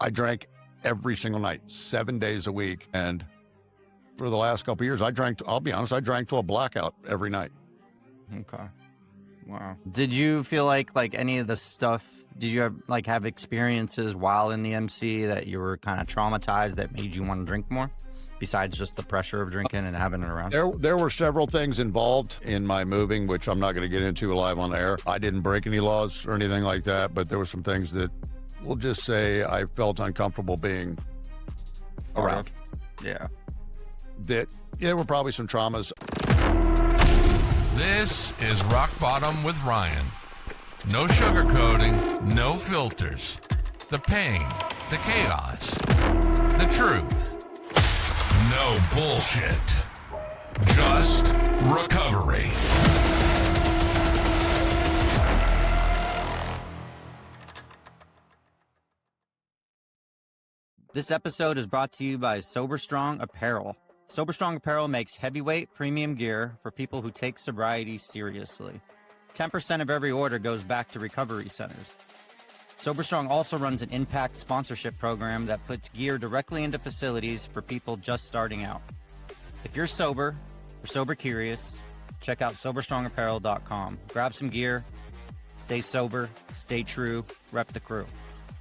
I drank every single night, 7 days a week. And for the last couple of years, I'll be honest, I drank to a blackout every night. Okay. Wow. Did you feel like any of the stuff, did you have experiences while in the MC that you were kind of traumatized that made you want to drink more? Besides just the pressure of drinking and having it around? There were several things involved in my moving, which I'm not going to get into live on air. I didn't break any laws or anything like that, but there were some things that we'll just say I felt uncomfortable being around. Yeah. There were probably some traumas. This is Rock Bottom with Ryan. No sugarcoating, no filters. The pain, the chaos, the truth. No bullshit. Just recovery. This episode is brought to you by SoberStrong Apparel. SoberStrong Apparel makes heavyweight premium gear for people who take sobriety seriously. 10% of every order goes back to recovery centers. SoberStrong also runs an impact sponsorship program that puts gear directly into facilities for people just starting out. If you're sober or sober curious, check out SoberStrongApparel.com. Grab some gear, stay sober, stay true, rep the crew.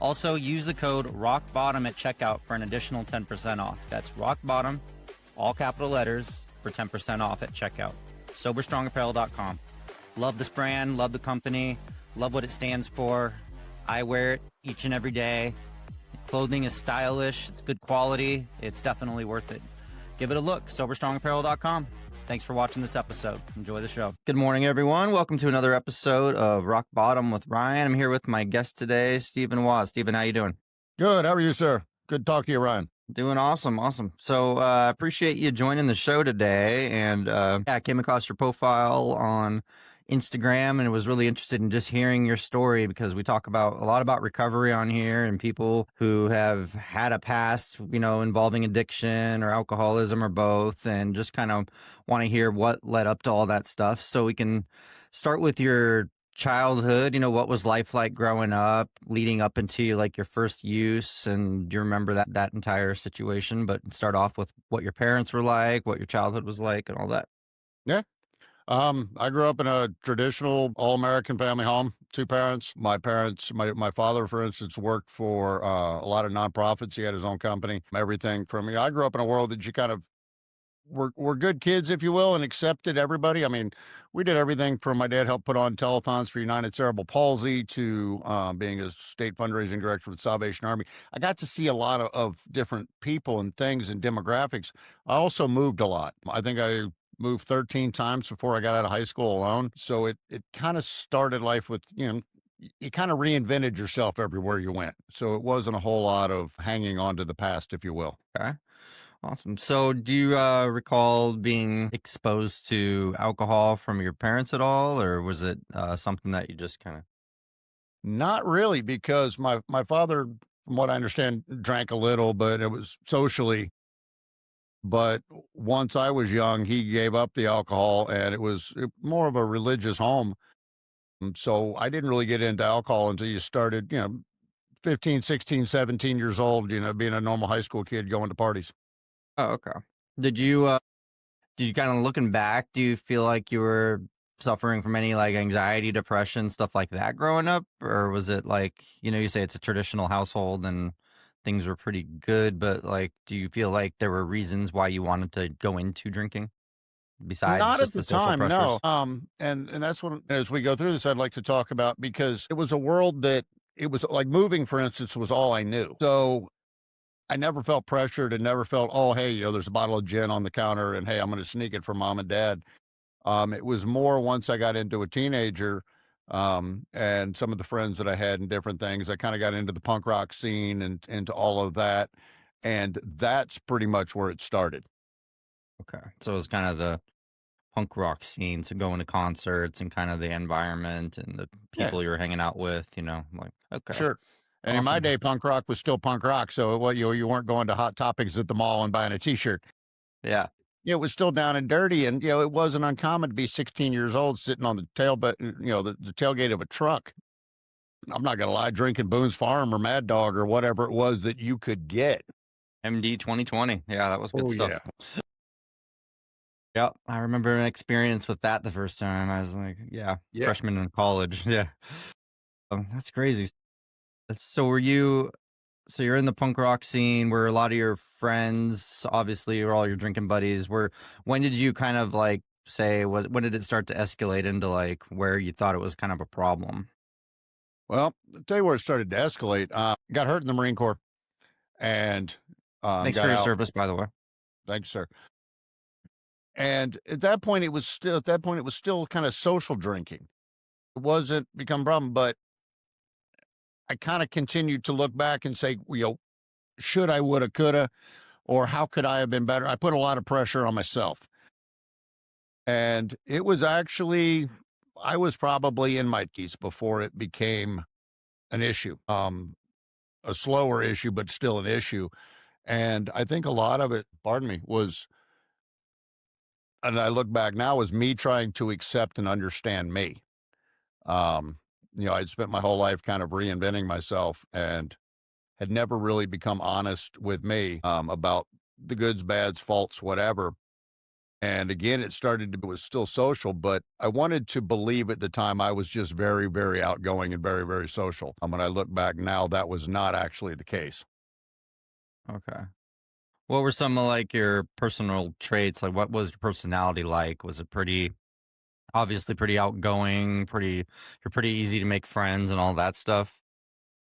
Also, use the code ROCKBOTTOM at checkout for an additional 10% off. That's ROCKBOTTOM, all capital letters, for 10% off at checkout. SoberStrongApparel.com. Love this brand, love the company, love what it stands for. I wear it each and every day. Clothing is stylish, it's good quality, it's definitely worth it. Give it a look, SoberStrongApparel.com. Thanks for watching this episode. Enjoy the show. Good morning, everyone. Welcome to another episode of Rock Bottom with Ryan. I'm here with my guest today, Stephen Waz. Stephen, how you doing? Good. How are you, sir? Good to talk to you, Ryan. Doing awesome. So appreciate you joining the show today. And I came across your profile on Instagram and was really interested in just hearing your story because we talk a lot about recovery on here and people who have had a past, involving addiction or alcoholism or both, and just kind of want to hear what led up to all that stuff. So we can start with your childhood. What was life like growing up, leading up into your first use, and do you remember that entire situation? But start off with what your parents were like, what your childhood was like, and all that. Yeah. I grew up in a traditional all-American family home, two parents. My father, for instance, worked for a lot of nonprofits. He had his own company, everything from, I grew up in a world that you kind of were good kids, if you will, and accepted everybody. I mean, we did everything from my dad helped put on telethons for United Cerebral Palsy to being a state fundraising director with Salvation Army. I got to see a lot of different people and things and demographics. I also moved a lot. I think I moved 13 times before I got out of high school alone. So it kind of started life with, you kind of reinvented yourself everywhere you went. So it wasn't a whole lot of hanging on to the past, if you will. Okay. Awesome. So do you recall being exposed to alcohol from your parents at all, or was it something that you just kind of... Not really, because my father, from what I understand, drank a little, but it was socially. But once I was young, he gave up the alcohol, and it was more of a religious home. So I didn't really get into alcohol until you started, 15, 16, 17 years old, being a normal high school kid going to parties. Oh, okay. Did you kind of, looking back, do you feel like you were suffering from any anxiety, depression, stuff like that growing up? Or was it you say it's a traditional household and things were pretty good, but do you feel like there were reasons why you wanted to go into drinking besides not just at the social time, pressures? no. And that's what, as we go through this, I'd like to talk about, because it was a world that it was like moving, for instance, was all I knew. So I never felt pressured and never felt, oh, hey, there's a bottle of gin on the counter and hey, I'm going to sneak it from mom and dad. It was more once I got into a teenager, and some of the friends that I had and different things, I kind of got into the punk rock scene and into all of that. And that's pretty much where it started. Okay. So it was kind of the punk rock scene, so going to concerts and kind of the environment and the people you were hanging out with, okay. Sure. And in my day, punk rock was still punk rock. So you weren't going to Hot Topics at the mall and buying a T-shirt. Yeah. It was still down and dirty, and it wasn't uncommon to be 16 years old sitting on the the tailgate of a truck, I'm not going to lie, drinking Boone's Farm or Mad Dog or whatever it was that you could get. MD 2020. Yeah, that was good Oh, yeah. stuff. Yep, I remember an experience with that the first time. I was like, yeah, Yeah. freshman in college. Yeah, that's crazy. So were you? So you're in the punk rock scene where a lot of your friends, obviously, or all your drinking buddies, were. When did you kind of like say? When did it start to escalate into like where you thought it was kind of a problem? Well, I'll tell you where it started to escalate. Got hurt in the Marine Corps and Thanks for got your out. service, by the way. Thank you, sir. And at that point, it was still kind of social drinking. It wasn't become a problem, but I kind of continued to look back and say, should I, woulda, coulda, or how could I have been better? I put a lot of pressure on myself. And it was actually, I was probably in my teens before it became an issue, a slower issue, but still an issue. And I think a lot of it, pardon me, was, and I look back now, was me trying to accept and understand me. Um, I'd spent my whole life kind of reinventing myself and had never really become honest with me about the goods, bads, faults, whatever. And again, it was still social, but I wanted to believe at the time I was just very, very outgoing and very, very social. When I look back now, that was not actually the case. Okay. What were some of like your personal traits? Like, what was your personality like? Was it pretty obviously pretty outgoing? You're pretty easy to make friends and all that stuff.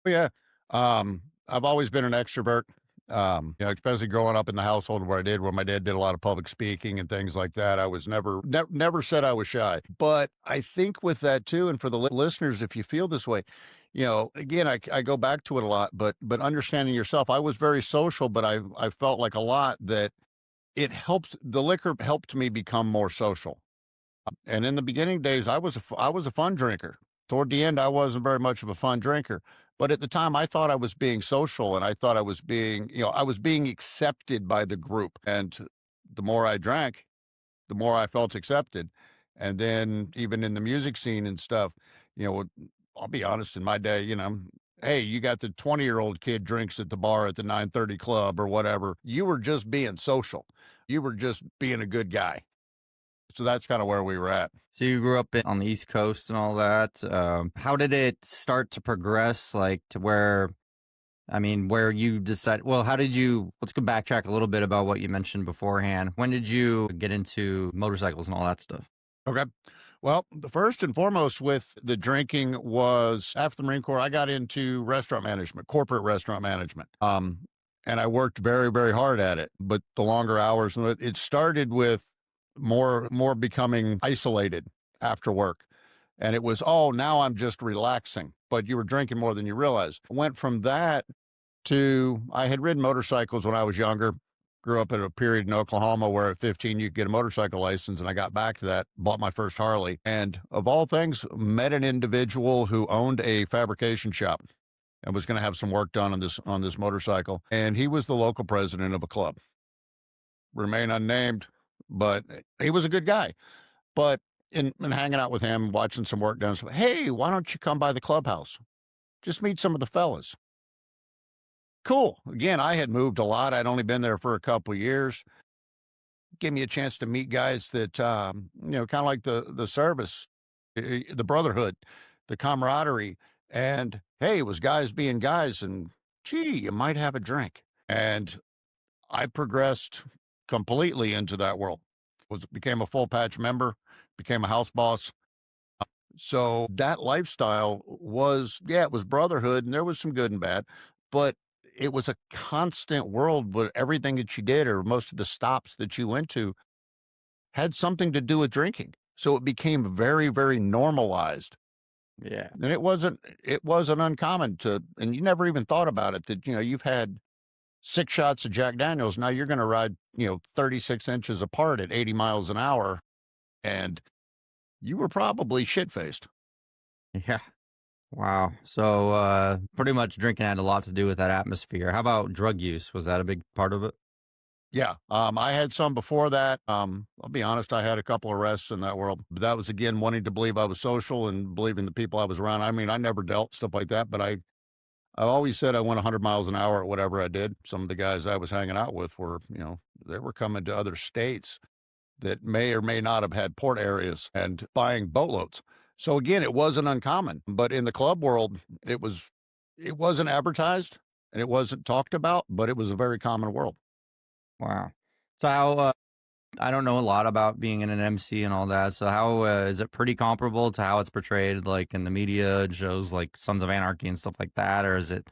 But yeah, I've always been an extrovert. Especially growing up in the household where I did, where my dad did a lot of public speaking and things like that. I was never said I was shy. But I think with that too, and for the listeners, if you feel this way, again, I go back to it a lot, but understanding yourself, I was very social, but I felt like a lot that the liquor helped me become more social. And in the beginning days, I was a fun drinker. Toward the end, I wasn't very much of a fun drinker. But at the time, I thought I was being social, and I thought I was being accepted by the group. And the more I drank, the more I felt accepted. And then even in the music scene and stuff, you know, I'll be honest, in my day, hey, you got the 20-year-old kid drinks at the bar at the 9:30 club or whatever. You were just being social. You were just being a good guy. So that's kind of where we were at. So you grew up on the East Coast and all that. How did it start to progress, like to where, I mean, where you decide? Well, how did you? Let's go backtrack a little bit about what you mentioned beforehand. When did you get into motorcycles and all that stuff? Okay. Well, the first and foremost with the drinking was after the Marine Corps, I got into restaurant management, corporate restaurant management. And I worked very, very hard at it. But the longer hours, it started with more becoming isolated after work. And it was, oh, now I'm just relaxing. But you were drinking more than you realized. Went from that to I had ridden motorcycles when I was younger. Grew up in a period in Oklahoma where at 15 you could get a motorcycle license, and I got back to that, bought my first Harley, and of all things, met an individual who owned a fabrication shop and was going to have some work done on this motorcycle, and he was the local president of a club. Remain unnamed, but he was a good guy. But in hanging out with him, watching some work done, so, hey, why don't you come by the clubhouse? Just meet some of the fellas. Cool. Again, I had moved a lot. I'd only been there for a couple of years. Gave me a chance to meet guys that, kind of like the service, the brotherhood, the camaraderie. And hey, it was guys being guys. And gee, you might have a drink. And I progressed completely into that world. Became a full patch member, became a house boss. So that lifestyle was, yeah, it was brotherhood and there was some good and bad, but it was a constant world where everything that you did or most of the stops that you went to had something to do with drinking. So it became very, very normalized. Yeah. And it wasn't uncommon and you never even thought about it that, you've had 6 shots of Jack Daniels. Now you're going to ride, 36 inches apart at 80 miles an hour. And you were probably shit faced. Yeah. Wow. So pretty much drinking had a lot to do with that atmosphere. How about drug use? Was that a big part of it? Yeah, I had some before that. I'll be honest, I had a couple arrests in that world. But that was again wanting to believe I was social and believing the people I was around. I mean, I never dealt stuff like that, but I always said I went 100 miles an hour at whatever I did. Some of the guys I was hanging out with were, they were coming to other states that may or may not have had port areas and buying boatloads. So again, it wasn't uncommon, but in the club world, it wasn't advertised and it wasn't talked about, but it was a very common world. Wow. So how I don't know a lot about being in an MC and all that. So how is it pretty comparable to how it's portrayed like in the media and shows like Sons of Anarchy and stuff like that, or is it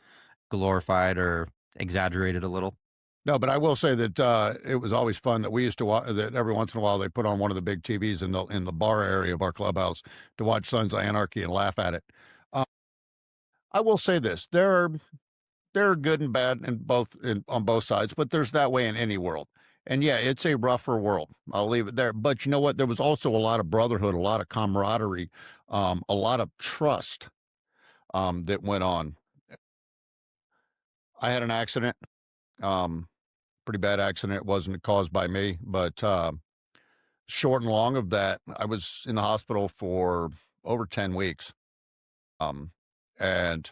glorified or exaggerated a little? No, but I will say that it was always fun that we used to watch. That every once in a while they put on one of the big TVs in the bar area of our clubhouse to watch Sons of Anarchy and laugh at it. Uh, I will say this: there are good and bad on both sides, but there's that way in any world. And yeah, it's a rougher world. I'll leave it there. But you know what? There was also a lot of brotherhood, a lot of camaraderie, a lot of trust that went on. I had an accident, um, pretty bad accident. It wasn't caused by me, but short and long of that, I was in the hospital for over 10 weeks. Um, and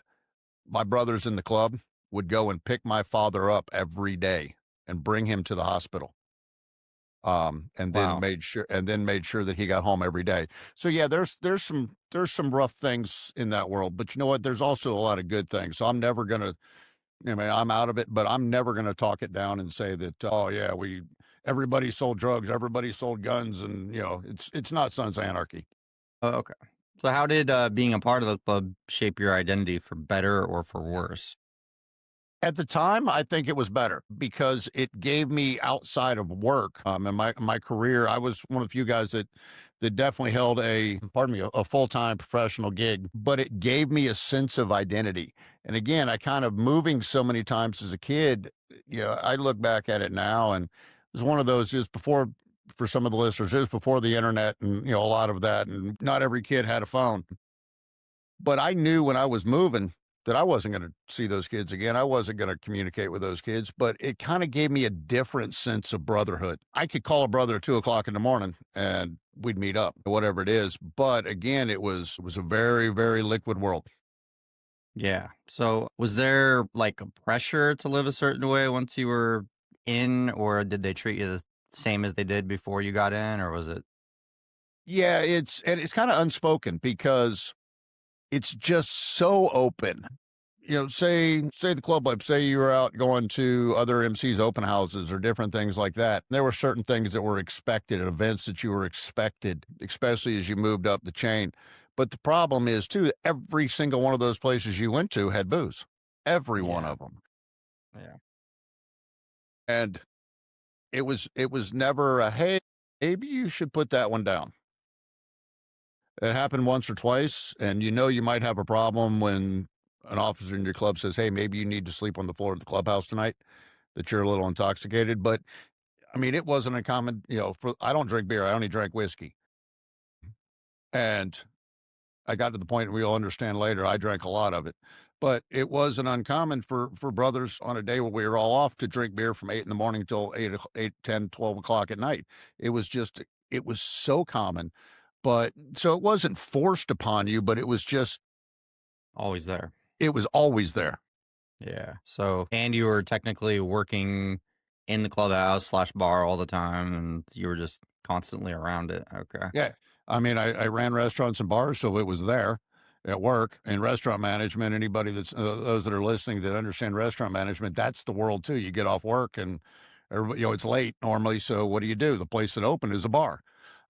my brothers in the club would go and pick my father up every day and bring him to the hospital. Wow. And then made sure that he got home every day. So yeah, there's some rough things in that world, but you know what? There's also a lot of good things. So I'm never gonna, I mean, I'm out of it, but I'm never gonna talk it down and say that, oh yeah, everybody sold drugs, everybody sold guns, and it's not Sons of Anarchy. Oh, okay. So how did being a part of the club shape your identity for better or for worse? At the time, I think it was better because it gave me outside of work, in my career, I was one of the few guys that definitely held a full-time professional gig, but it gave me a sense of identity. And again, I kind of moving so many times as a kid, I look back at it now and it was one of those just before for some of the listeners, it was before the internet and a lot of that, and not every kid had a phone. But I knew when I was moving that I wasn't going to see those kids again. I wasn't going to communicate with those kids, but it kind of gave me a different sense of brotherhood. I could call a brother at 2 o'clock in the morning and we'd meet up, whatever it is. But again, it was a very, very liquid world. Yeah. So was there like a pressure to live a certain way once you were in, or did they treat you the same as they did before you got in, or was it? Yeah, it's kind of unspoken because it's just so open. Say the club life, say you were out going to other MCs open houses or different things like that. There were certain things that were expected, events that you were expected, especially as you moved up the chain. But the problem is too, every single one of those places you went to had booze. Every one Yeah. of them. Yeah. And it was never a, hey, maybe you should put that one down. It happened once or twice, and you might have a problem when an officer in your club says, "Hey, maybe you need to sleep on the floor of the clubhouse tonight, that you're a little intoxicated." But I mean, it wasn't uncommon, for I don't drink beer, I only drank whiskey. And I got to the point we'll understand later, I drank a lot of it. But it wasn't uncommon for brothers on a day where we were all off to drink beer from 8 in the morning till 8, 10, 12 o'clock at night. It was so common. But so it wasn't forced upon you, but Always there. it was always there. Yeah. So, and you were technically working in the clubhouse slash bar all the time, and you were just constantly around it. Okay. Yeah. I mean, I ran restaurants and bars, so it was there at work and restaurant management. Anybody those that are listening that understand restaurant management, that's the world too. You get off work and everybody, it's late normally. So what do? The place that opened is a bar.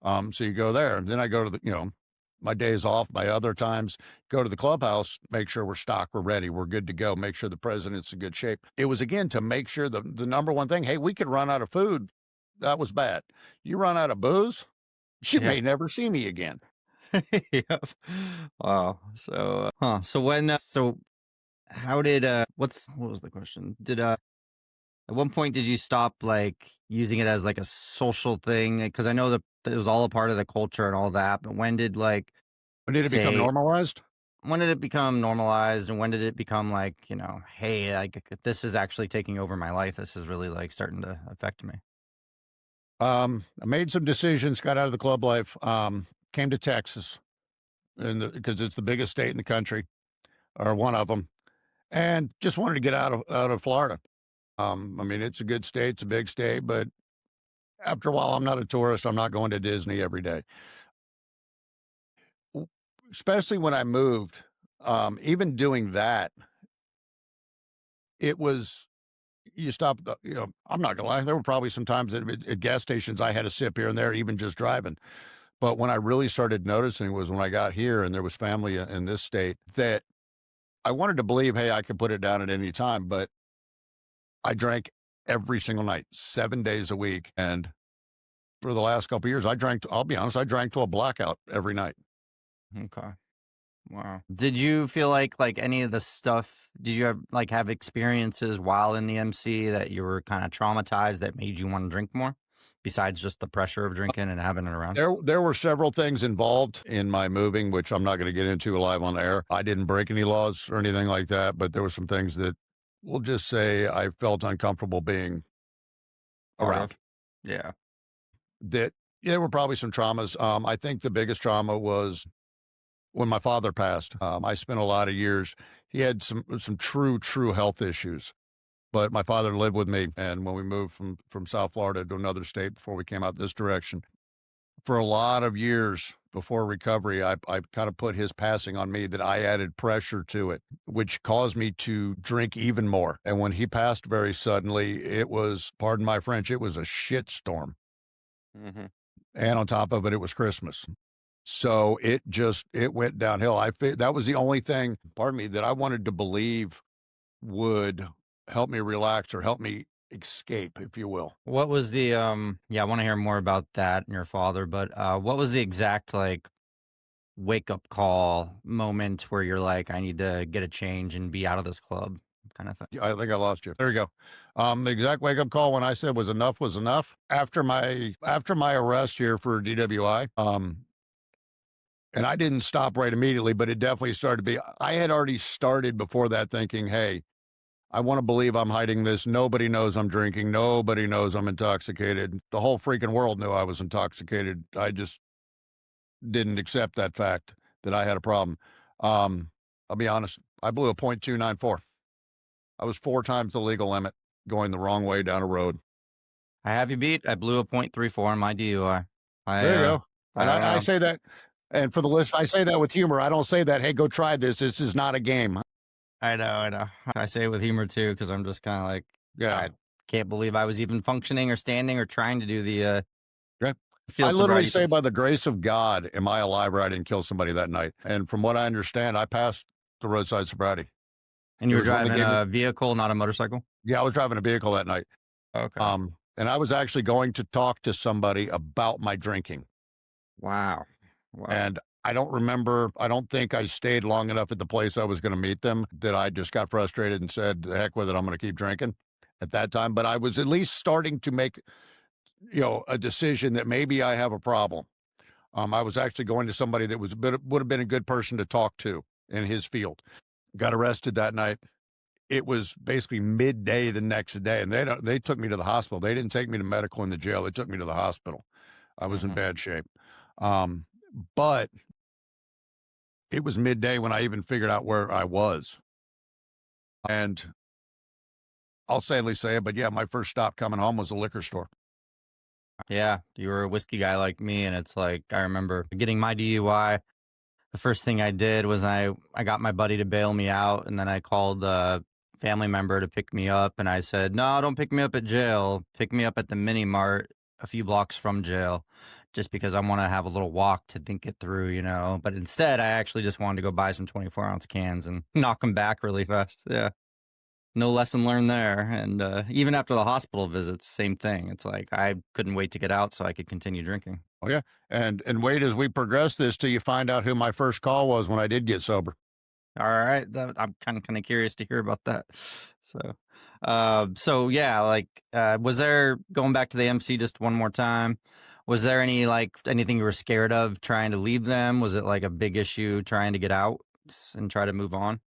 So you go there and then I go to my days off, my other times, go to the clubhouse, make sure we're stocked, we're ready, we're good to go, make sure the president's in good shape. It was again to make sure the number one thing, hey, we could run out of food. That was bad. You run out of booze, you Yeah. may never see me again. Yep. Wow. So, So when, so how did, what was the question? At one point did you stop like using it as like a social thing? Because I know that it was all a part of the culture and all that, but when did like, But did it become say, normalized? when did it become normalized, and when did it become like, hey, like this is actually taking over my life? This is really like starting to affect me. I made some decisions, got out of the club life, came to Texas, and because it's the biggest state in the country, or one of them, and just wanted to get out of Florida. I mean, it's a good state, it's a big state, but after a while, I'm not a tourist. I'm not going to Disney every day. Especially when I moved, even doing that, it was you stop. I'm not gonna lie. There were probably some times at gas stations I had a sip here and there, even just driving. But when I really started noticing was when I got here and there was family in this state that I wanted to believe, hey, I could put it down at any time, but I drank every single night, 7 days a week, and for the last couple of years, I drank. I'll be honest, I drank to a blackout every night. Okay. Wow. Did you feel like any of the stuff, did you have experiences while in the MC that you were kind of traumatized that made you want to drink more besides just the pressure of drinking and having it around? There were several things involved in my moving, which I'm not going to get into live on air. I didn't break any laws or anything like that, but there were some things that we'll just say I felt uncomfortable being Part around. of? Yeah. That there were probably some traumas. I think the biggest trauma was when my father passed. I spent a lot of years. He had some true health issues, but my father lived with me, and when we moved from South Florida to another state before we came out this direction, for a lot of years before recovery, I kind of put his passing on me that I added pressure to it, which caused me to drink even more. And when he passed very suddenly, it was, pardon my French, it was a shitstorm. Mm-hmm. And on top of it, it was Christmas. So it went downhill. That was the only thing, pardon me, that I wanted to believe would help me relax or help me escape, if you will. What was the yeah, I want to hear more about that and your father, but what was the exact like wake up call moment where you're like, I need to get a change and be out of this club kind of thing? Yeah, I think I lost you. There you go. The exact wake up call when I said was enough. After my arrest here for DWI, and I didn't stop right immediately, but it definitely started to be. I had already started before that thinking, hey, I want to believe I'm hiding this. Nobody knows I'm drinking. Nobody knows I'm intoxicated. The whole freaking world knew I was intoxicated. I just didn't accept that fact that I had a problem. I'll be honest. I blew a .294. I was 4 times the legal limit going the wrong way down a road. I have you beat. I blew a .34 on my DUI. There you go. And I I say that, and for the list, I say that with humor. I don't say that, hey, go try this. This is not a game. I know. I say it with humor too, because I'm just kind of like, Yeah. I can't believe I was even functioning or standing or trying to do the Okay. field I literally sobriety say, test. by the grace of God, am I alive or I didn't kill somebody that night? And from what I understand, I passed the roadside sobriety. And It you were was when they driving gave me, a vehicle, not a motorcycle? yeah, I was driving a vehicle that night. Okay. And I was actually going to talk to somebody about my drinking. Wow. Wow. And I don't think I stayed long enough at the place I was going to meet them that I just got frustrated and said, the heck with it, I'm going to keep drinking at that time. But I was at least starting to make, a decision that maybe I have a problem. I was actually going to somebody that would have been a good person to talk to in his field. Got arrested that night. It was basically midday the next day, and they took me to the hospital. They didn't take me to medical in the jail. They took me to the hospital. I was in bad shape. But it was midday when I even figured out where I was. And I'll sadly say it, but yeah, my first stop coming home was a liquor store. Yeah, you were a whiskey guy like me, and it's like I remember getting my DUI. The first thing I did was I got my buddy to bail me out, and then I called a family member to pick me up, and I said, "No, don't pick me up at jail. Pick me up at the mini mart a few blocks from jail, just because I want to have a little walk to think it through, you know." But instead, I actually just wanted to go buy some 24-ounce cans and knock them back really fast. Yeah. No lesson learned there. And even after the hospital visits, same thing. It's like I couldn't wait to get out so I could continue drinking. Oh yeah, and wait as we progress this till you find out who my first call was when I did get sober. All right, I'm kind of curious to hear about that. So yeah, like, was there, going back to the MC just one more time? Was there anything you were scared of trying to leave them? Was it like a big issue trying to get out and try to move on?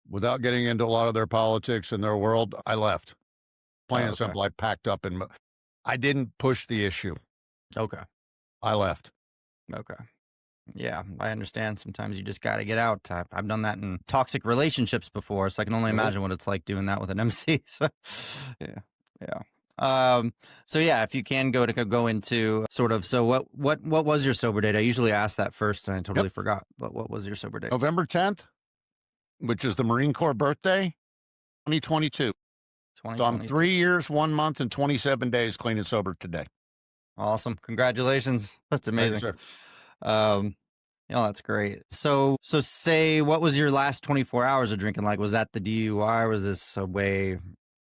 Without getting into a lot of their politics and their world, I left. Plain Oh, and okay. simple, I packed up and I didn't push the issue. Okay. I left. Okay. Yeah, I understand. Sometimes you just got to get out. I've done that in toxic relationships before, so I can only Yep. imagine what it's like doing that with an MC. So, yeah, yeah. Um, so yeah, if you can go into sort of, so what was your sober date? I usually ask that first, and I Yep. totally forgot. But what was your sober date? November 10th, which is the Marine Corps birthday, 2022. So I'm 2022. 3 years, 1 month, and 27 days clean and sober today. Awesome. Congratulations. That's Thank you, amazing. sir. Um, that's great. So say, what was your last 24 hours of drinking like? Was that the DUI? Or was this a way?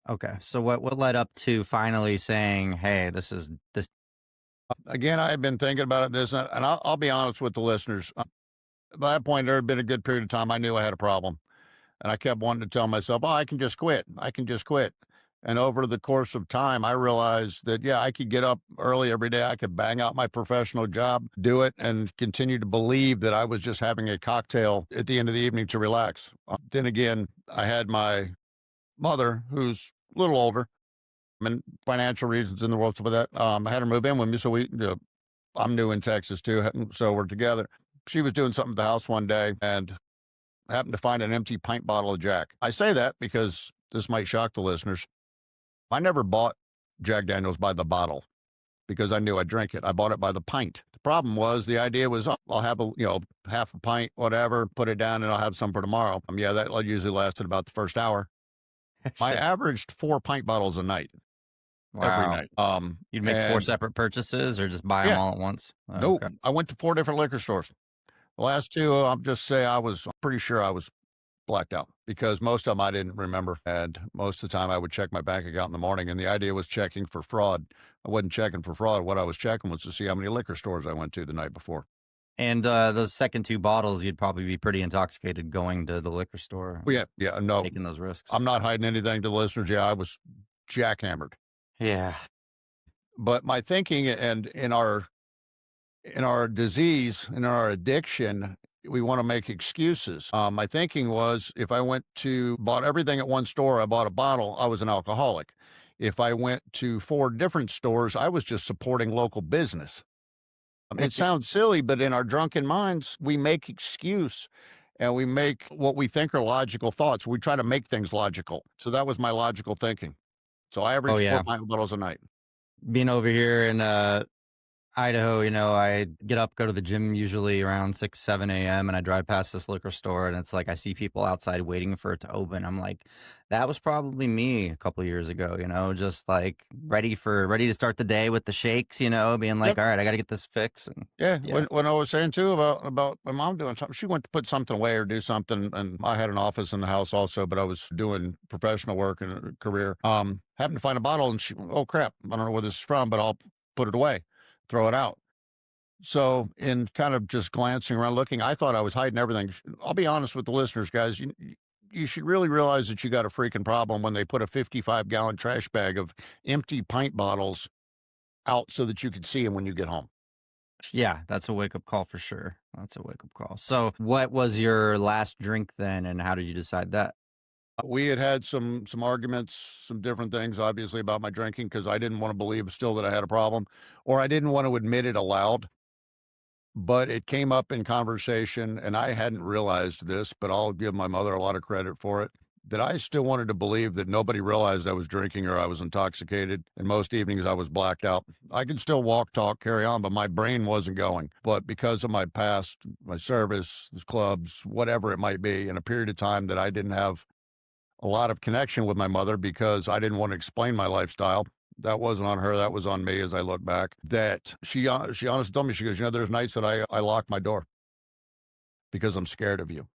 Okay. So what led up to finally saying, "Hey, this." Again, I have been thinking about it this, and I'll be honest with the listeners. By that point, there had been a good period of time I knew I had a problem. And I kept wanting to tell myself, oh, I can just quit. I can just quit. And over the course of time, I realized that, yeah, I could get up early every day. I could bang out my professional job, do it, and continue to believe that I was just having a cocktail at the end of the evening to relax. Then again, I had my mother, who's a little older, and financial reasons in the world, stuff like that. I had her move in with me. So I'm new in Texas too. So we're together. She was doing something at the house one day and happened to find an empty pint bottle of Jack. I say that because this might shock the listeners. I never bought Jack Daniels by the bottle because I knew I'd drink it. I bought it by the pint. The problem was the idea was, oh, I'll have half a pint, whatever, put it down and I'll have some for tomorrow. Yeah, that usually lasted about the first hour. I Sure. averaged 4 pint bottles a night, every Wow. night. You'd make four And separate purchases, or just buy them yeah, all at once? no, Okay. I went to 4 different liquor stores. The last two, I'll just say I'm pretty sure I was blacked out because most of them I didn't remember. And most of the time I would check my bank account in the morning. And the idea was checking for fraud. I wasn't checking for fraud. What I was checking was to see how many liquor stores I went to the night before. And those second two bottles, you'd probably be pretty intoxicated going to the liquor store Well, and yeah, no, taking those risks. I'm not hiding anything to the listeners. Yeah, I was jackhammered. Yeah. But my thinking and in our disease, in our addiction, we want to make excuses. My thinking was if I bought everything at one store, I bought a bottle, I was an alcoholic. If I went to 4 different stores, I was just supporting local business. It sounds silly, but in our drunken minds, we make excuse and we make what we think are logical thoughts. We try to make things logical. So that was my logical thinking. So I Oh averaged four yeah. pint bottles a night. Being over here in Idaho, I get up, go to the gym usually around 6, 7 a.m. and I drive past this liquor store and it's like I see people outside waiting for it to open. I'm like, that was probably me a couple years ago, just like ready to start the day with the shakes, being like, Yep. all right, I got to get this fix. And Yeah, yeah. when I was saying too about my mom doing something, she went to put something away or do something, and I had an office in the house also, but I was doing professional work and a career. Happened to find a bottle, and she, oh crap, I don't know where this is from, but I'll put it away, throw it out. So, in kind of just glancing around, looking, I thought I was hiding everything. I'll be honest with the listeners, guys. You should really realize that you got a freaking problem when they put a 55-gallon trash bag of empty pint bottles out so that you could see them when you get home. Yeah, that's a wake up call for sure. That's a wake up call. So, what was your last drink then, and how did you decide that? We had some arguments, some different things, obviously, about my drinking because I didn't want to believe still that I had a problem, or I didn't want to admit it aloud. But it came up in conversation, and I hadn't realized this, but I'll give my mother a lot of credit for it. That I still wanted to believe that nobody realized I was drinking or I was intoxicated. And most evenings I was blacked out. I could still walk, talk, carry on, but my brain wasn't going. But because of my past, my service, the clubs, whatever it might be, in a period of time that I didn't have a lot of connection with my mother because I didn't want to explain my lifestyle. That wasn't on her. That was on me as I look back. That she honestly told me, she goes, there's nights that I lock my door because I'm scared of you.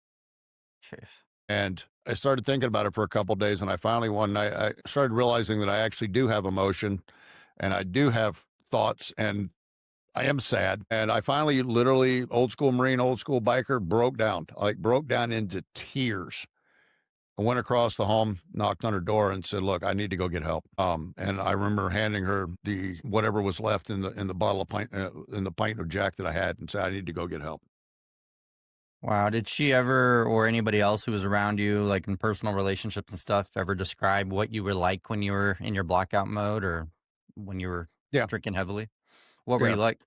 Jeez. And I started thinking about it for a couple of days. And I finally, one night, I started realizing that I actually do have emotion and I do have thoughts and I am sad. And I finally, literally, old school Marine, old school biker, broke down into tears. I went across the home, knocked on her door, and said, "Look, I need to go get help." And I remember handing her the whatever was left in the bottle of pint in the pint of Jack that I had, and said, "I need to go get help." Wow. Did she ever, or anybody else who was around you, like in personal relationships and stuff, ever describe what you were like when you were in your blackout mode or when you were Yeah, drinking heavily? What were yeah. you like?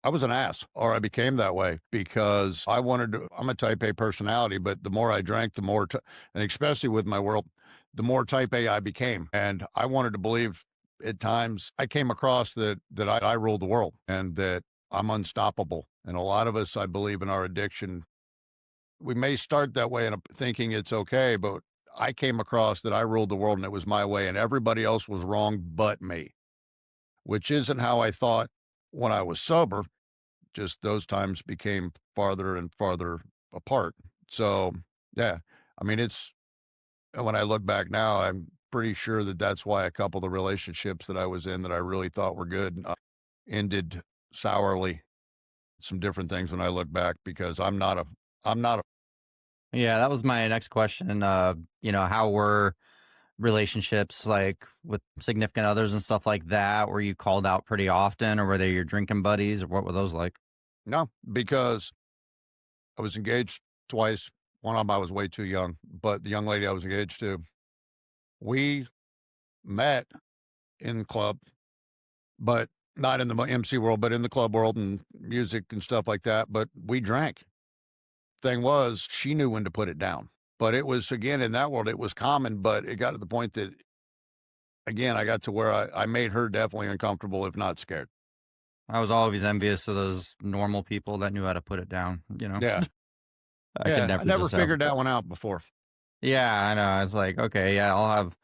I was an ass, or I became that way because I wanted to. I'm a type A personality, but the more I drank, the more, and especially with my world, the more type A I became. And I wanted to believe at times I came across that I ruled the world and that I'm unstoppable. And a lot of us, I believe, in our addiction, we may start that way and thinking it's okay, but I came across that I ruled the world and it was my way, and everybody else was wrong but me, which isn't how I thought when I was sober. Just those times became farther and farther apart. So, yeah, I mean, it's when I look back now, I'm pretty sure that that's why a couple of the relationships that I was in that I really thought were good ended sourly. Some different things when I look back because I'm not a, Yeah, that was my next question. How were relationships like with significant others and stuff like that? Were you called out pretty often or were they your drinking buddies or what were those like? no, because I was engaged twice. One of them I was way too young, but the young lady I was engaged to, we met in club, but not in the MC world, but in the club world and music and stuff like that. But we drank. Thing was, she knew when to put it down. But it was, again, in that world, it was common, but it got to the point that, again, I got to where I made her definitely uncomfortable, if not scared. I was always envious of those normal people that knew how to put it down, you know. Yeah. I could Yeah. I never never just have figured that one out before. Yeah, I know. It's like, okay, yeah, I'll have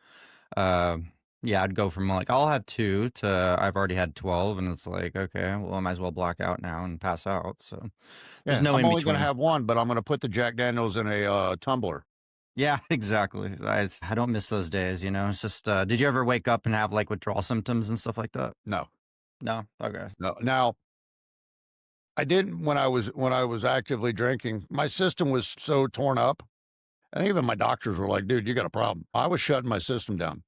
uh yeah, I'd go from like I'll have 2 to I've already had 12 and it's like, okay, well I might as well black out now and pass out. So there's Yeah. no I'm in only going to between. have one, but I'm going to put the Jack Daniels in a tumbler. Yeah, exactly. I don't miss those days, you know. It's just did you ever wake up and have like withdrawal symptoms and stuff like that? No, No. Okay. no. Now, I didn't when I was actively drinking. My system was so torn up, and even my doctors were like, "Dude, you got a problem." I was shutting my system down.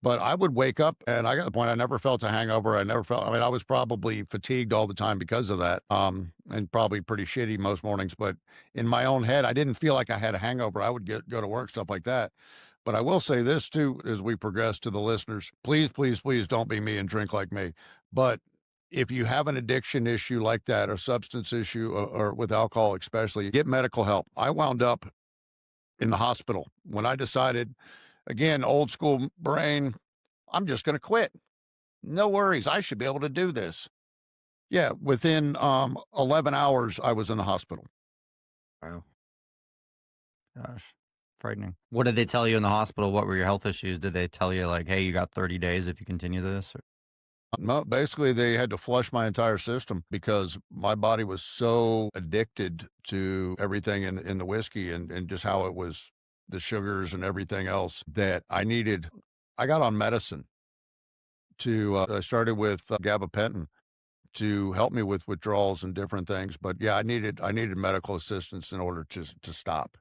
But I would wake up and I got to the point I never felt a hangover. I never felt, I mean, I was probably fatigued all the time because of that. And probably pretty shitty most mornings, but in my own head, I didn't feel like I had a hangover. I would go to work, stuff like that. But I will say this too, as we progress to the listeners, please, please, please don't be me and drink like me. But if you have an addiction issue like that, or substance issue, or with alcohol, especially, get medical help. I wound up in the hospital when I decided, again, old school brain, I'm just going to quit. No worries. I should be able to do this. Yeah. Within 11 hours, I was in the hospital. Wow. Gosh. Frightening. What did they tell you in the hospital? What were your health issues? Did they tell you like, hey, you got 30 days if you continue this? Or... No, basically, they had to flush my entire system because my body was so addicted to everything in the whiskey and just how it was, the sugars and everything else, that I got on medicine I started with gabapentin to help me with withdrawals and different things. But yeah, I needed medical assistance in order to stop.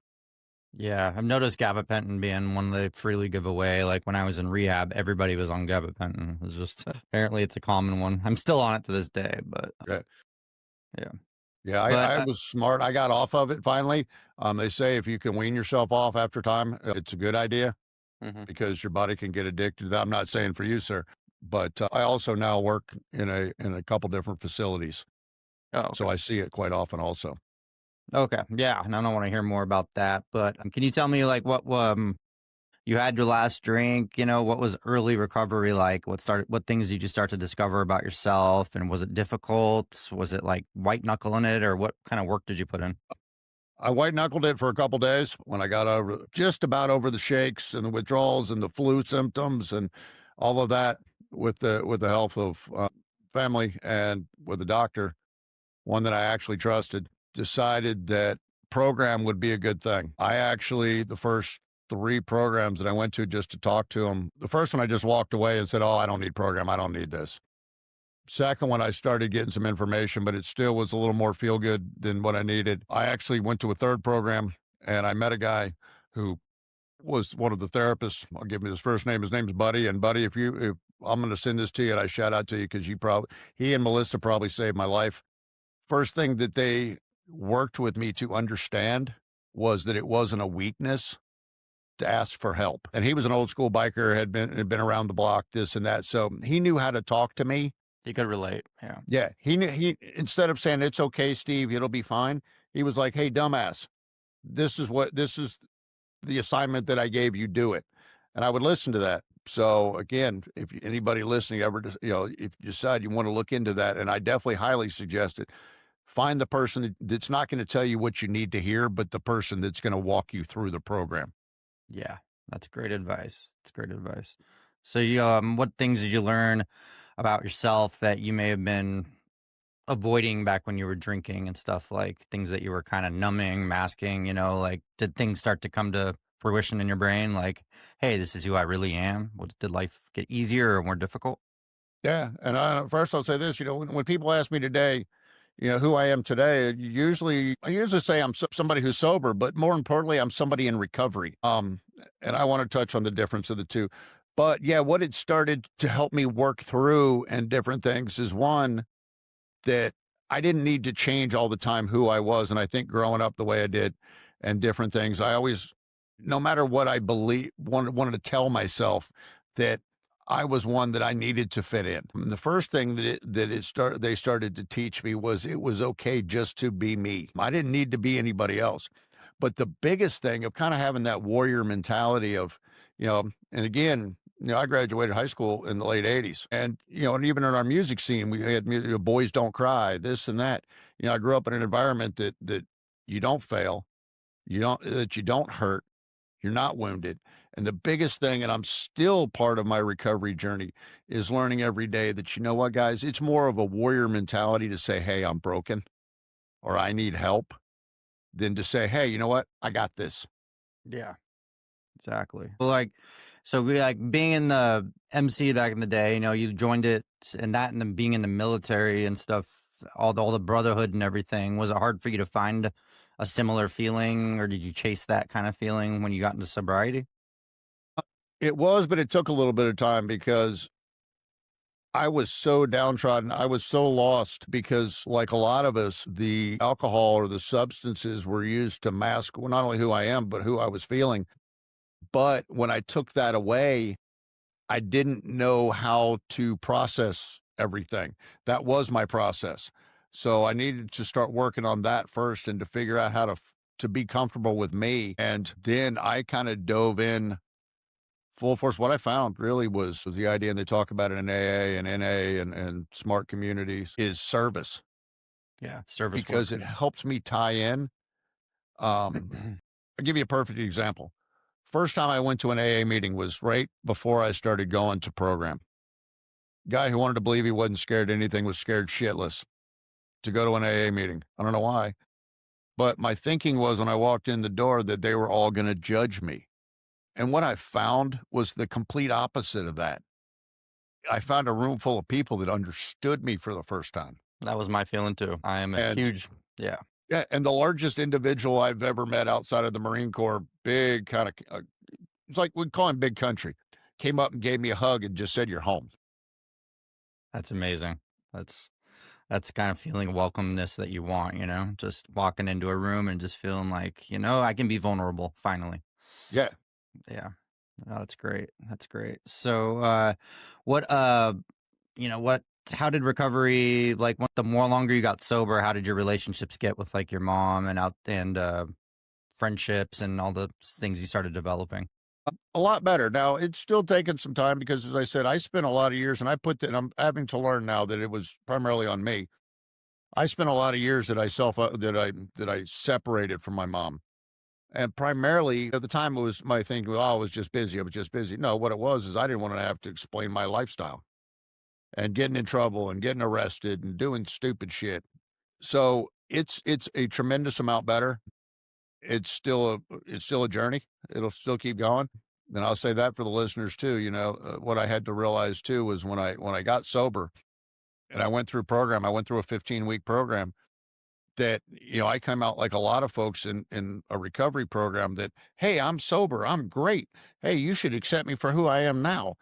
Yeah, I've noticed gabapentin being one they freely give away. Like when I was in rehab, everybody was on gabapentin. It was just apparently it's a common one. I'm still on it to this day, but Yeah. yeah. Yeah, But I was smart. I got off of it finally. They say if you can wean yourself off after time, it's a good idea mhm. because your body can get addicted to that. I'm not saying for you, sir, but I also now work in a couple different facilities, Oh, so okay. I see it quite often also. Okay. Yeah, and I don't want to hear more about that. But can you tell me like what you had your last drink? You know, what was early recovery like? What things did you start to discover about yourself? And was it difficult? Was it like white knuckling it, or what kind of work did you put in? I white knuckled it for a couple days when I got just about over the shakes and the withdrawals and the flu symptoms and all of that with the help of family and with a doctor, one that I actually trusted, decided that program would be a good thing. I actually, the first 3 programs that I went to just to talk to them, the first one I just walked away and said, "Oh, I don't need program. I don't need this." Second one, I started getting some information, but it still was a little more feel good than what I needed. I actually went to a third program and I met a guy who was one of the therapists. I'll give him his first name. His name's Buddy. And Buddy, if I'm going to send this to you and I shout out to you because he and Melissa probably saved my life. First thing that they worked with me to understand was that it wasn't a weakness to ask for help. And he was an old school biker, had been around the block, this and that. So he knew how to talk to me. You could relate. Yeah. Yeah. He knew he instead of saying, "It's okay, Steve, it'll be fine," he was like, "Hey, dumbass, this is the assignment that I gave you, do it." And I would listen to that. So again, if anybody listening ever, if you decide you want to look into that, and I definitely highly suggest it, find the person that's not going to tell you what you need to hear, but the person that's going to walk you through the program. Yeah. That's great advice. That's great advice. So what things did you learn about yourself that you may have been avoiding back when you were drinking and stuff, like things that you were kind of numbing, masking, like did things start to come to fruition in your brain? Like, hey, this is who I really am. Did life get easier or more difficult? Yeah, and first I'll say this: when people ask me today, who I am today, I usually say I'm somebody who's sober, but more importantly, I'm somebody in recovery. And I want to touch on the difference of the two. But yeah, what it started to help me work through and different things is one, that I didn't need to change all the time who I was. And I think growing up the way I did and different things, I always, no matter what I believe, wanted to tell myself that I was one that I needed to fit in. And the first thing they started to teach me was it was okay just to be me. I didn't need to be anybody else. But the biggest thing of kind of having that warrior mentality of, and again, I graduated high school in the late 80s. And, and even in our music scene, we had Boys Don't Cry, this and that. I grew up in an environment that you don't fail, that you don't hurt, you're not wounded. And the biggest thing, and I'm still part of my recovery journey, is learning every day that, you know what, guys, it's more of a warrior mentality to say, hey, I'm broken or I need help than to say, hey, you know what, I got this. Yeah. Exactly. Well, so we being in the MC back in the day, you joined it and that and then being in the military and stuff, all the brotherhood and everything. Was it hard for you to find a similar feeling or did you chase that kind of feeling when you got into sobriety? It was, but it took a little bit of time because I was so downtrodden. I was so lost because, like a lot of us, the alcohol or the substances were used to mask not only who I am, but who I was feeling. But when I took that away, I didn't know how to process everything. That was my process. So I needed to start working on that first and to figure out how to be comfortable with me. And then I kind of dove in full force. What I found really was the idea, and they talk about it in AA and NA and smart communities, is service, Yeah. Service work. because it helped me tie in. I'll give you a perfect example. First time I went to an AA meeting was right before I started going to program. Guy who wanted to believe he wasn't scared of anything was scared shitless to go to an AA meeting. I don't know why. But my thinking was when I walked in the door that they were all going to judge me. And what I found was the complete opposite of that. I found a room full of people that understood me for the first time. That was my feeling too. I am a And huge, yeah. yeah, and the largest individual I've ever met outside of the Marine Corps, big kind of, it's like we'd call him big country, came up and gave me a hug and just said, "You're home." That's amazing. That's that's the kind of feeling of welcomeness that you want, just walking into a room and just feeling like, I can be vulnerable finally. Yeah. Yeah. Oh, that's great. That's great. So, what, what, how did recovery, the more longer you got sober, how did your relationships get with your mom and friendships and all the things you started developing? A lot better. Now, it's still taking some time because, as I said, I spent a lot of years, and and I'm having to learn now that it was primarily on me. I spent a lot of years that I separated from my mom. And primarily at the time, it was my thing, well, I was just busy. I was just busy. No, what it was is I didn't want to have to explain my lifestyle and getting in trouble and getting arrested and doing stupid shit. So it's a tremendous amount better. It's still a journey. It'll still keep going. And I'll say that for the listeners too. What I had to realize too was when I got sober and I went through program, I went through a 15-week program that, I come out like a lot of folks in a recovery program that, hey, I'm sober. I'm great. Hey, you should accept me for who I am now.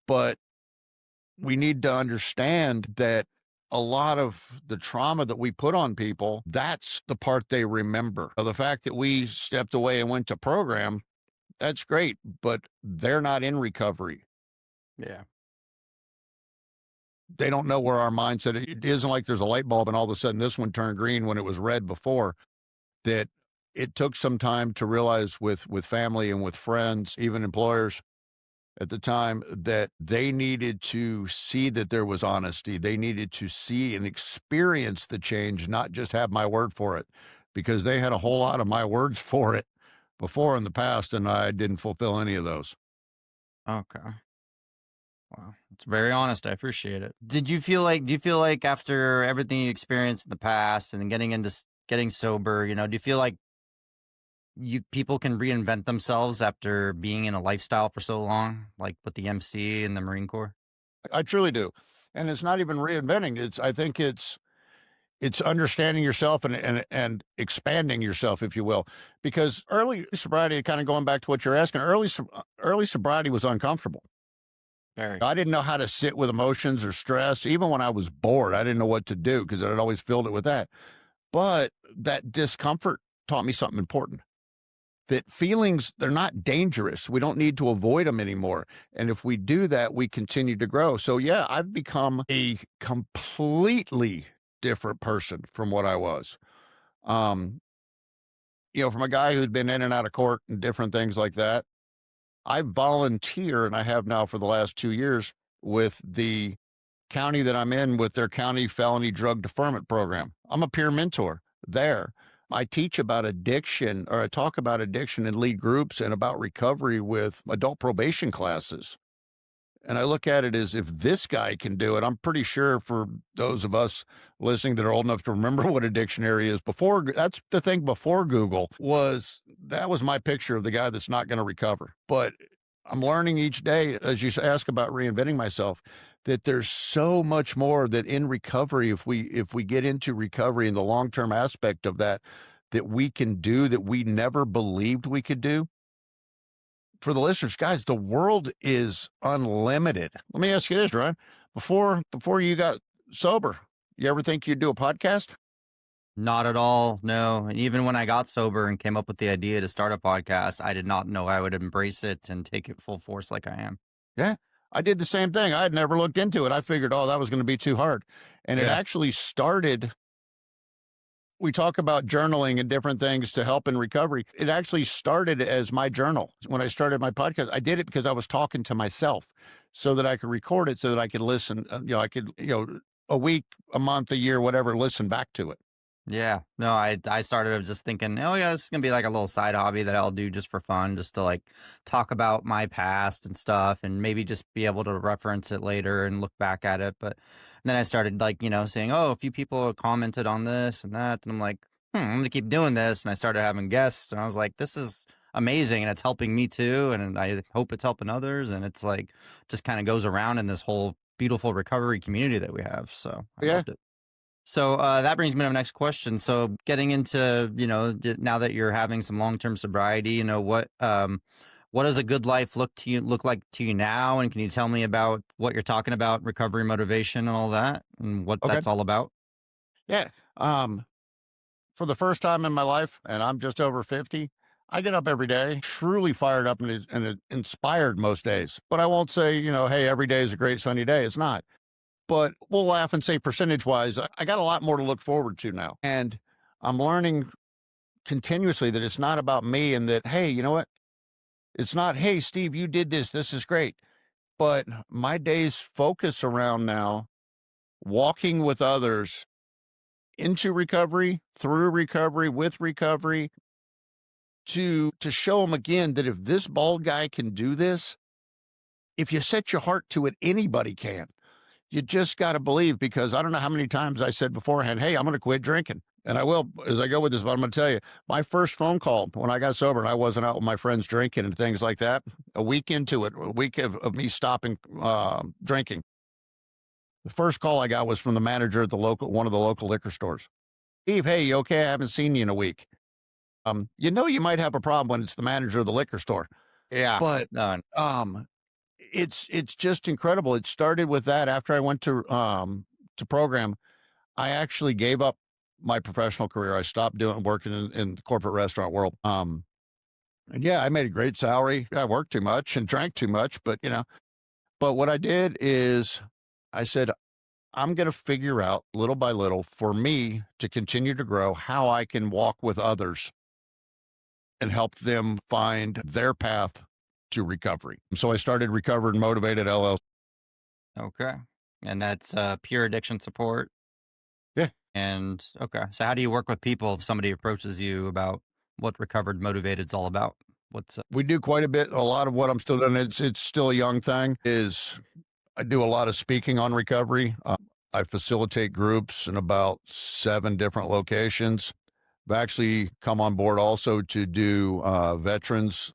But we need to understand that a lot of the trauma that we put on people, that's the part they remember. The fact that we stepped away and went to program, that's great, but they're not in recovery. Yeah. They don't know where our mindset. It isn't like there's a light bulb and all of a sudden this one turned green when it was red before. That it took some time to realize with family and with friends, even employers at the time, that they needed to see that there was honesty. They needed to see and experience the change, not just have my word for it, because they had a whole lot of my words for it before in the past, and I didn't fulfill any of those. Okay. Wow. It's very honest. I appreciate it. Do you feel like after everything you experienced in the past and then getting into getting sober, do you feel like people can reinvent themselves after being in a lifestyle for so long, like with the MC and the Marine Corps? I truly do. And it's not even reinventing. I think it's understanding yourself and expanding yourself, if you will, because early sobriety, kind of going back to what you're asking, early sobriety was uncomfortable. Very. I didn't know how to sit with emotions or stress. Even when I was bored, I didn't know what to do because I'd always filled it with that. But that discomfort taught me something important, that feelings, they're not dangerous. We don't need to avoid them anymore. And if we do that, we continue to grow. So yeah, I've become a completely different person from what I was. Um, from a guy who'd been in and out of court and different things like that, I volunteer, and I have now for the last 2 years, with the county that I'm in with their county felony drug deferment program. I'm a peer mentor there. I teach about addiction, or I talk about addiction in lead groups and about recovery with adult probation classes. And I look at it as, if this guy can do it, I'm pretty sure for those of us listening that are old enough to remember what a dictionary is, that's the thing before Google, that was my picture of the guy that's not going to recover. But I'm learning each day, as you ask about reinventing myself, that there's so much more that in recovery, if we get into recovery and the long-term aspect of that, that we can do that we never believed we could do. For the listeners, guys, the world is unlimited. Let me ask you this, Ryan. Before you got sober, you ever think you'd do a podcast? Not at all. No. And even when I got sober and came up with the idea to start a podcast, I did not know I would embrace it and take it full force like I am. Yeah, I did the same thing. I had never looked into it. I figured, oh, that was going to be too hard. And it Yeah. actually started. We talk about journaling and different things to help in recovery. It actually started as my journal. When I started my podcast, I did it because I was talking to myself so that I could record it, so that I could listen, I could, a week, a month, a year, whatever, listen back to it. Yeah. No, I started just thinking, oh yeah, this is gonna be like a little side hobby that I'll do just for fun, just to like talk about my past and stuff and maybe just be able to reference it later and look back at it. But then I started like, saying, oh, a few people have commented on this and that, and I'm like, I'm gonna keep doing this. And I started having guests and I was like, this is amazing and it's helping me too. And I hope it's helping others. And it's like just kind of goes around in this whole beautiful recovery community that we have. So I Yeah. loved it. So that brings me to my next question. So getting into, now that you're having some long-term sobriety, what does a good life look like to you now? And can you tell me about what you're talking about, recovery, motivation, and all that, and what Okay. that's all about? Yeah. For the first time in my life, and I'm just over 50, I get up every day truly fired up and inspired most days. But I won't say, hey, every day is a great sunny day. It's not. But we'll laugh and say, percentage wise, I got a lot more to look forward to now. And I'm learning continuously that it's not about me, and that, hey, you know what? It's not, hey, Steve, you did this. This is great. But my days focus around now walking with others into recovery, through recovery, with recovery, to show them again that if this bald guy can do this, if you set your heart to it, anybody can. You just got to believe, because I don't know how many times I said beforehand, hey, I'm going to quit drinking. And I will as I go with this, but I'm going to tell you, my first phone call when I got sober and I wasn't out with my friends drinking and things like that, a week into it, a week of me stopping drinking, the first call I got was from the manager at one of the local liquor stores. Steve, hey, you okay? I haven't seen you in a week. You might have a problem when it's the manager of the liquor store. Yeah. But No. it's just incredible. It started with that after I went to to program, I actually gave up my professional career. I stopped working in the corporate restaurant world. And yeah, I made a great salary. I worked too much and drank too much, but but what I did is I said, I'm going to figure out little by little for me to continue to grow how I can walk with others and help them find their path to recovery. So I started Recovered and Motivated LLC. Okay. And that's pure addiction support. Yeah, And okay. So how do you work with people if somebody approaches you about what Recovered Motivated is all about? What's we do quite a bit. A lot of what I'm still doing, it's still a young thing, is I do a lot of speaking on recovery. I facilitate groups in about 7 different locations. I've actually come on board also to do veterans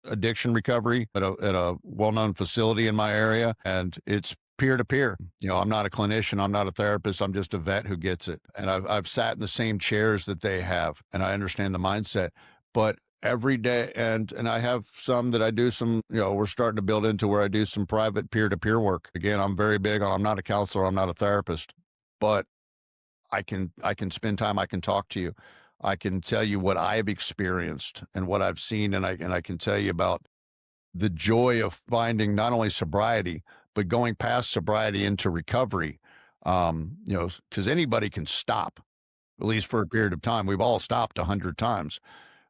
addiction recovery at a well-known facility in my area, and it's peer to peer. I'm not a clinician, I'm not a therapist, I'm just a vet who gets it. And I've sat in the same chairs that they have, and I understand the mindset. But every day, and I have some that I do some, we're starting to build into where I do some private peer to peer work. Again, I'm very big on, I'm not a counselor, I'm not a therapist, but I can spend time, I can talk to you. I can tell you what I've experienced and what I've seen, and I can tell you about the joy of finding not only sobriety, but going past sobriety into recovery. Because anybody can stop, at least for a period of time. We've all stopped 100 times,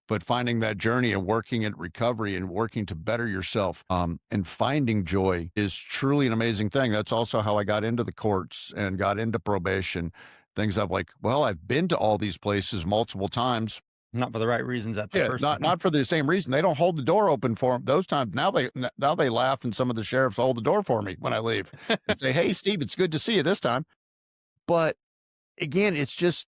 but finding that journey and working at recovery and working to better yourself, and finding joy is truly an amazing thing. That's also how I got into the courts and got into probation. Things I'm like, well, I've been to all these places multiple times. not for the right reasons at the Yeah, first not time? not for the same reason. They don't hold the door open for them those times. Now they laugh, and some of the sheriffs hold the door for me when I leave and say, "Hey, Steve, it's good to see you this time." But again, it's just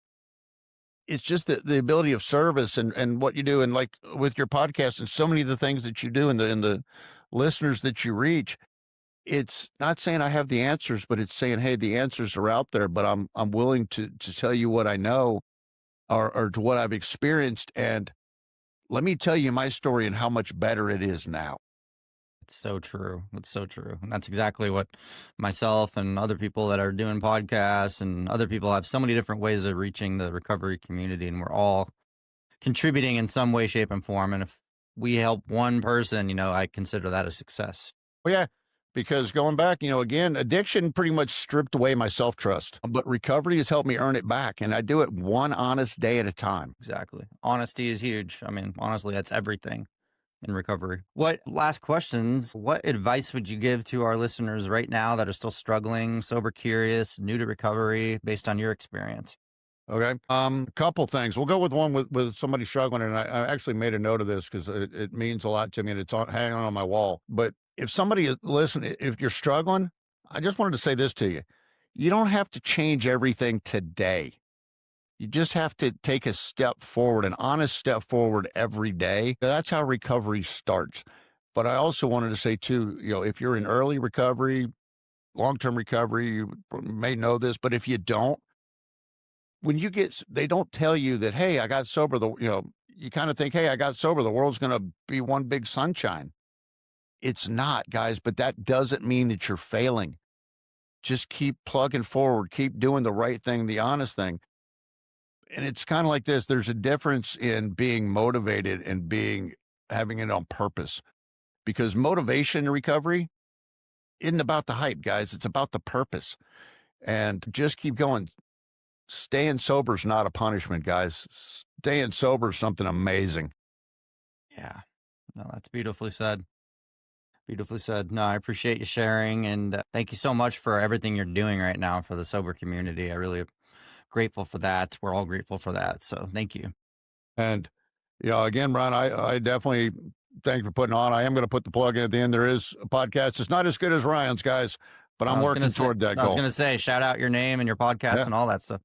the ability of service and what you do, and like with your podcast and so many of the things that you do and the listeners that you reach. It's not saying I have the answers, but it's saying, hey, the answers are out there, but I'm willing to tell you what I know, or to what I've experienced. And let me tell you my story and how much better it is now. It's so true. It's so true. And that's exactly what myself and other people that are doing podcasts and other people have so many different ways of reaching the recovery community. And we're all contributing in some way, shape, and form. And if we help one person, I consider that a success. Well, yeah, because going back, again, addiction pretty much stripped away my self-trust, but recovery has helped me earn it back. And I do it one honest day at a time. Exactly. Honesty is huge. I mean, honestly, that's everything in recovery. What last questions? What advice would you give to our listeners right now that are still struggling, sober curious, new to recovery based on your experience? Okay. A couple things. We'll go with one with somebody struggling. And I actually made a note of this because it means a lot to me, and it's hanging on my wall. But if somebody, listen, if you're struggling, I just wanted to say this to you. You don't have to change everything today. You just have to take a step forward, an honest step forward every day. That's how recovery starts. But I also wanted to say too, if you're in early recovery, long-term recovery, you may know this, but if you don't, when they don't tell you that, hey, I got sober, you kind of think, hey, I got sober, the world's going to be one big sunshine. It's not, guys, but that doesn't mean that you're failing. Just keep plugging forward, keep doing the right thing, the honest thing. And it's kind of like this. There's a difference in being motivated and having it on purpose, because motivation in recovery isn't about the hype, guys. It's about the purpose. And just keep going. Staying sober is not a punishment, guys. Staying sober is something amazing. Yeah. No, that's beautifully said. Beautifully said. No, I appreciate you sharing, and thank you so much for everything you're doing right now for the sober community. I really grateful for that. We're all grateful for that. So thank you. And, again, Brian, I definitely thank you for putting on. I am going to put the plug in at the end. There is a podcast. It's not as good as Ryan's, guys, but I'm working toward that I was goal. going to say, shout out your name and your podcast and all that stuff.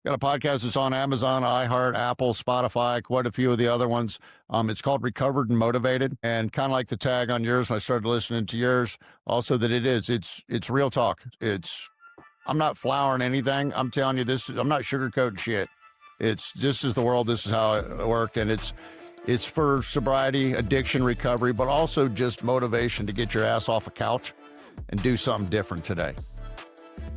Got a podcast that's on Amazon, iHeart, Apple, Spotify, quite a few of the other ones. It's called Recovered and Motivated, and kind of like the tag on yours when I started listening to yours, also that it's real talk. I'm not flowering anything. I'm telling you this, I'm not sugarcoating shit. This is the world, this is how it worked, and it's for sobriety, addiction, recovery, but also just motivation to get your ass off a couch and do something different today.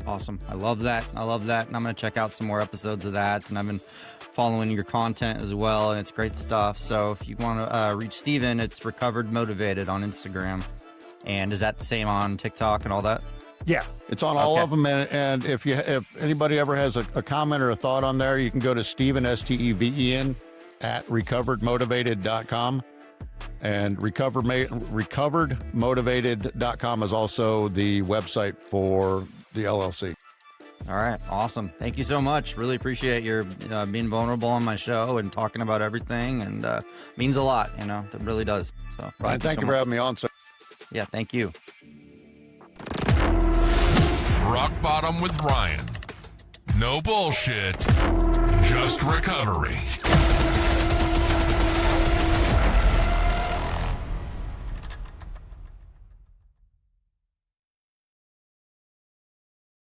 Awesome. I love that. I love that. And I'm going to check out some more episodes of that. And I've been following your content as well, and it's great stuff. So if you want to reach Steven, it's Recovered Motivated on Instagram. And is that the same on TikTok and all that? Yeah, it's on all Okay. of them. And if anybody ever has a comment or a thought on there, you can go to Steven, Steven, at recoveredmotivated.com. And recoveredmotivated.com is also the website for the LLC. All right. Awesome. Thank you so much. Really appreciate your being vulnerable on my show and talking about everything. And means a lot, you know, it really does. So Ryan, thank you so for much. having me on, sir. Yeah. Thank you. Rock Bottom with Ryan. No bullshit, just recovery.